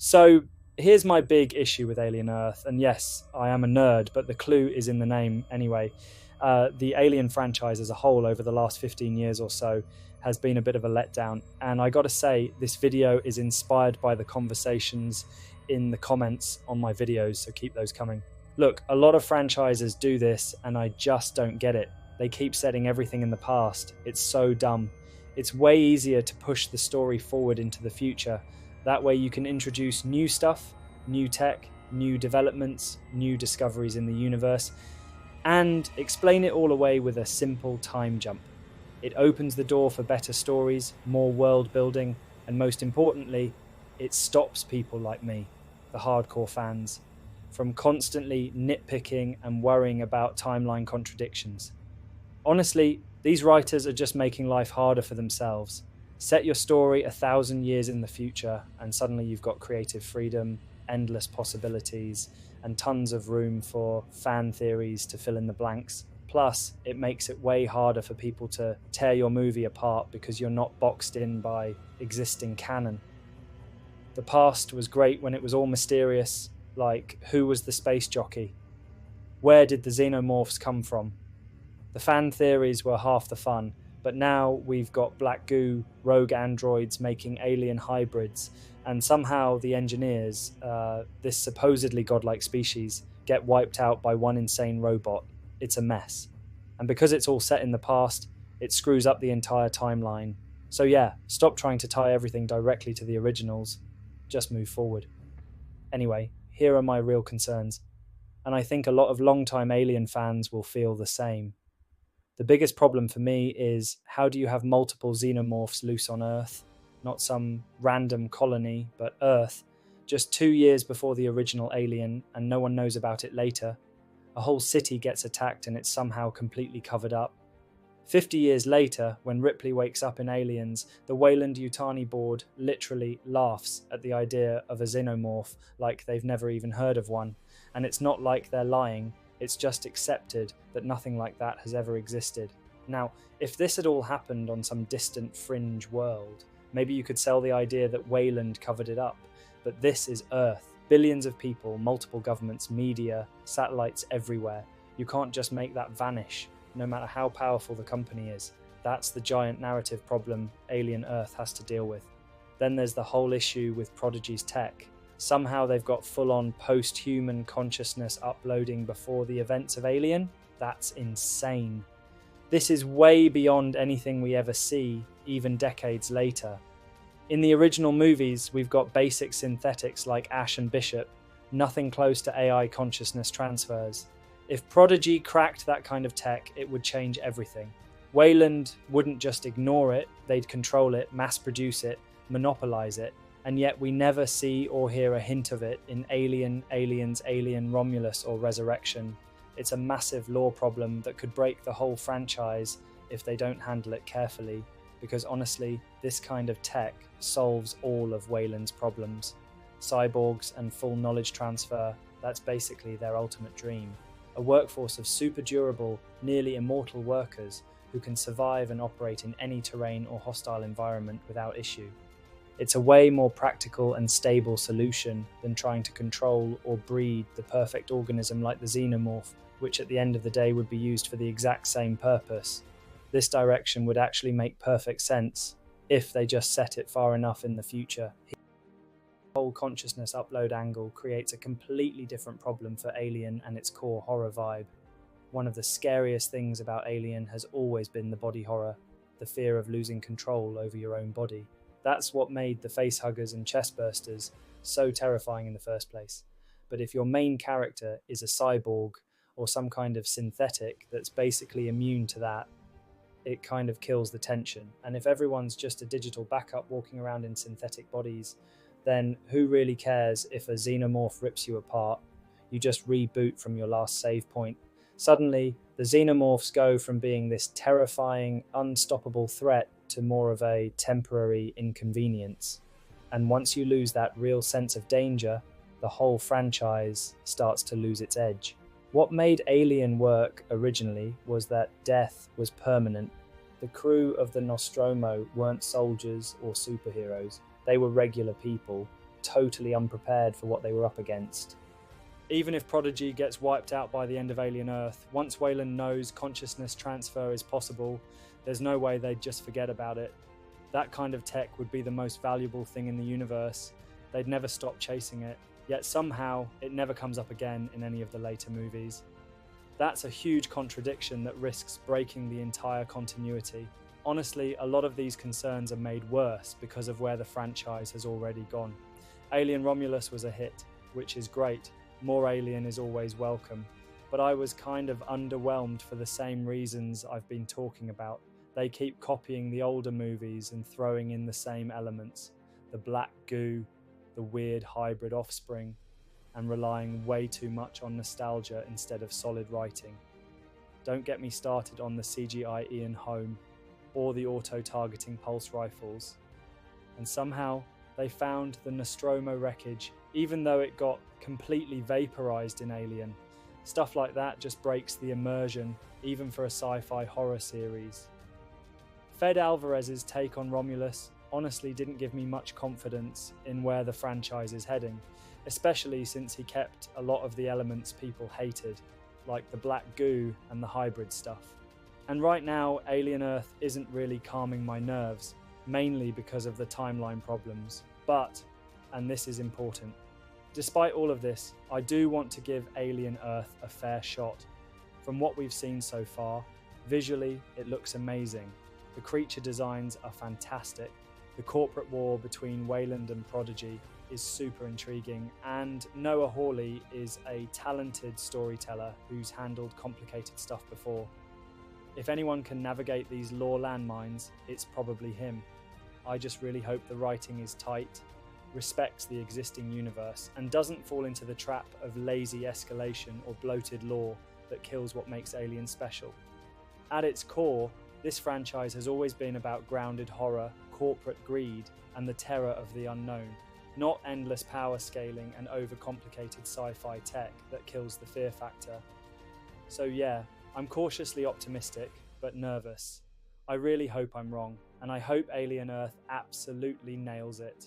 So here's my big issue with Alien Earth. And yes, I am a nerd, but the clue is in the name anyway. The Alien franchise as a whole over the last 15 years or so has been a bit of a letdown. And I got to say, this video is inspired by the conversations in the comments on my videos, so keep those coming. Look, a lot of franchises do this, and I just don't get it. They keep setting everything in the past. It's so dumb. It's way easier to push the story forward into the future. That way you can introduce new stuff, new tech, new developments, new discoveries in the universe, and explain it all away with a simple time jump. It opens the door for better stories, more world building, and most importantly, it stops people like me, the hardcore fans, from constantly nitpicking and worrying about timeline contradictions. Honestly, these writers are just making life harder for themselves. Set your story 1,000 years in the future, and suddenly you've got creative freedom, endless possibilities, and tons of room for fan theories to fill in the blanks. Plus, it makes it way harder for people to tear your movie apart because you're not boxed in by existing canon. The past was great when it was all mysterious, like who was the space jockey? Where did the Xenomorphs come from? The fan theories were half the fun, but now we've got black goo, rogue androids making alien hybrids, and somehow the engineers, this supposedly godlike species, get wiped out by one insane robot. It's a mess. And because it's all set in the past, it screws up the entire timeline. So yeah, stop trying to tie everything directly to the originals. Just move forward. Anyway, here are my real concerns, and I think a lot of long-time Alien fans will feel the same. The biggest problem for me is, how do you have multiple xenomorphs loose on Earth, not some random colony, but Earth, just 2 years before the original Alien, and no one knows about it later? A whole city gets attacked and it's somehow completely covered up. 50 years later, when Ripley wakes up in Aliens, the Weyland-Yutani board literally laughs at the idea of a xenomorph like they've never even heard of one, and it's not like they're lying. It's just accepted that nothing like that has ever existed. Now, if this had all happened on some distant fringe world, maybe you could sell the idea that Weyland covered it up. But this is Earth. Billions of people, multiple governments, media, satellites everywhere. You can't just make that vanish, no matter how powerful the company is. That's the giant narrative problem Alien Earth has to deal with. Then there's the whole issue with Prodigy's tech. Somehow they've got full-on post-human consciousness uploading before the events of Alien. That's insane. This is way beyond anything we ever see, even decades later. In the original movies, we've got basic synthetics like Ash and Bishop, nothing close to AI consciousness transfers. If Prodigy cracked that kind of tech, it would change everything. Weyland wouldn't just ignore it, they'd control it, mass produce it, monopolize it, and yet we never see or hear a hint of it in Alien, Aliens, Alien, Romulus, or Resurrection. It's a massive lore problem that could break the whole franchise if they don't handle it carefully, because honestly, this kind of tech solves all of Weyland's problems. Cyborgs and full knowledge transfer, that's basically their ultimate dream. A workforce of super durable, nearly immortal workers who can survive and operate in any terrain or hostile environment without issue. It's a way more practical and stable solution than trying to control or breed the perfect organism like the xenomorph, which at the end of the day would be used for the exact same purpose. This direction would actually make perfect sense if they just set it far enough in the future. The whole consciousness upload angle creates a completely different problem for Alien and its core horror vibe. One of the scariest things about Alien has always been the body horror, the fear of losing control over your own body. That's what made the facehuggers and chestbursters so terrifying in the first place. But if your main character is a cyborg or some kind of synthetic that's basically immune to that, it kind of kills the tension. And if everyone's just a digital backup walking around in synthetic bodies, then who really cares if a xenomorph rips you apart? You just reboot from your last save point. Suddenly, the xenomorphs go from being this terrifying, unstoppable threat to more of a temporary inconvenience. And once you lose that real sense of danger, the whole franchise starts to lose its edge. What made Alien work originally was that death was permanent. The crew of the Nostromo weren't soldiers or superheroes. They were regular people, totally unprepared for what they were up against. Even if Prodigy gets wiped out by the end of Alien Earth, once Weyland knows consciousness transfer is possible, there's no way they'd just forget about it. That kind of tech would be the most valuable thing in the universe. They'd never stop chasing it, yet somehow it never comes up again in any of the later movies. That's a huge contradiction that risks breaking the entire continuity. Honestly, a lot of these concerns are made worse because of where the franchise has already gone. Alien Romulus was a hit, which is great. More Alien is always welcome. But I was kind of underwhelmed for the same reasons I've been talking about. They keep copying the older movies and throwing in the same elements. The black goo, the weird hybrid offspring, and relying way too much on nostalgia instead of solid writing. Don't get me started on the CGI Ian Holm or the auto-targeting pulse rifles. And somehow, they found the Nostromo wreckage, even though it got completely vaporized in Alien. Stuff like that just breaks the immersion, even for a sci-fi horror series. Fede Alvarez's take on Romulus honestly didn't give me much confidence in where the franchise is heading, especially since he kept a lot of the elements people hated, like the black goo and the hybrid stuff. And right now, Alien Earth isn't really calming my nerves, mainly because of the timeline problems. But, and this is important, despite all of this, I do want to give Alien Earth a fair shot. From what we've seen so far, visually it looks amazing. The creature designs are fantastic. The corporate war between Weyland and Prodigy is super intriguing, and Noah Hawley is a talented storyteller who's handled complicated stuff before. If anyone can navigate these lore landmines, it's probably him. I just really hope the writing is tight, respects the existing universe, and doesn't fall into the trap of lazy escalation or bloated lore that kills what makes Alien special. At its core, this franchise has always been about grounded horror, corporate greed, and the terror of the unknown, not endless power scaling and overcomplicated sci-fi tech that kills the fear factor. So yeah, I'm cautiously optimistic, but nervous. I really hope I'm wrong, and I hope Alien Earth absolutely nails it.